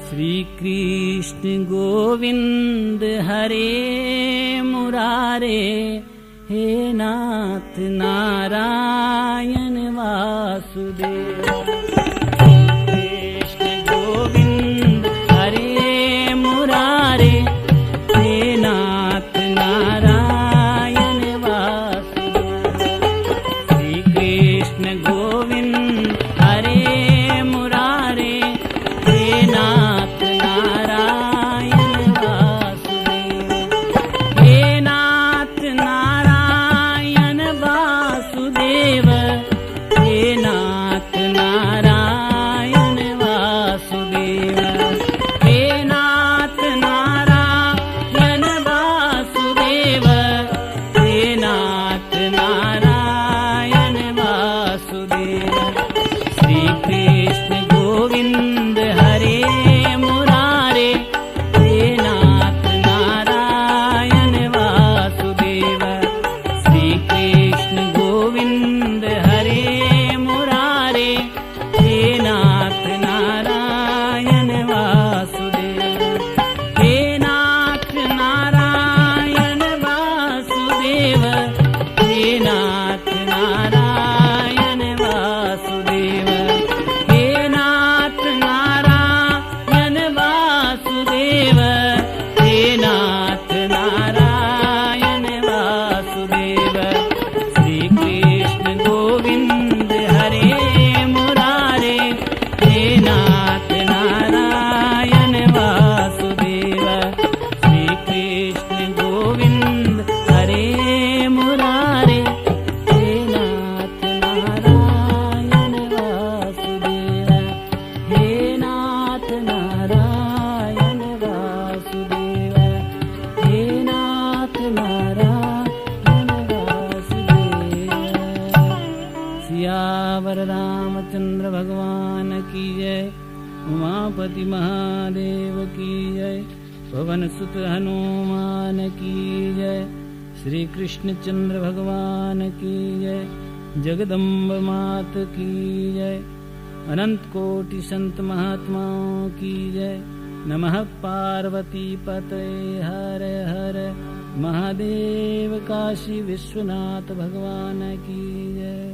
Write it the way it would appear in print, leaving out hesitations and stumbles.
श्री कृष्ण गोविंद हरे मुरारे, हे नाथ नारायण वासुदेव। कृष्ण गोविंद हरे मुरारे, हे नाथ नारायण वासुदेव। श्री कृष्ण गोविंद हरे मुरारे, हे नाथ नारायण वासुदेव। हे नाथ नारायण वासुदेव, हे नाथ नारायण वासुदेव। हे नाथ नारायण वासुदेव, हे नाथ नारायण वासुदेव। श्री कृष्ण गोविंद हरे मुरारे, हे नाथ नारायण वासुदेव। श्री कृष्ण गोविंद हरे मुरारे, हे नाथ नारायण वासुदेव। हे नाथ नारायण वासुदेव, हे नाथ नारायण वासुदेव। हे नाथ नारायण वासुदेव, हे नाथ नारायण वासुदेव। श्री कृष्ण गोविंद हरे मुरारे, हे नाथ नारायण वासुदेव। श्री कृष्ण गोविंद हरे मुरारे, हे नाथ नारायण वासुदेव। हे नाथ नारायण वासुदेव, हे नाथ नारायण वासुदेव। सियावर रामचंद्र भगवान की जय, उमापति महादेव की जय, पवन सुत हनुमान की जय। श्री कृष्ण चंद्र भगवान की जय, जगदम्ब मात की जय। अनंत कोटि संत महात्माओं की जय। नमः पार्वती पते हर हर महादेव। काशी विश्वनाथ भगवान की जय।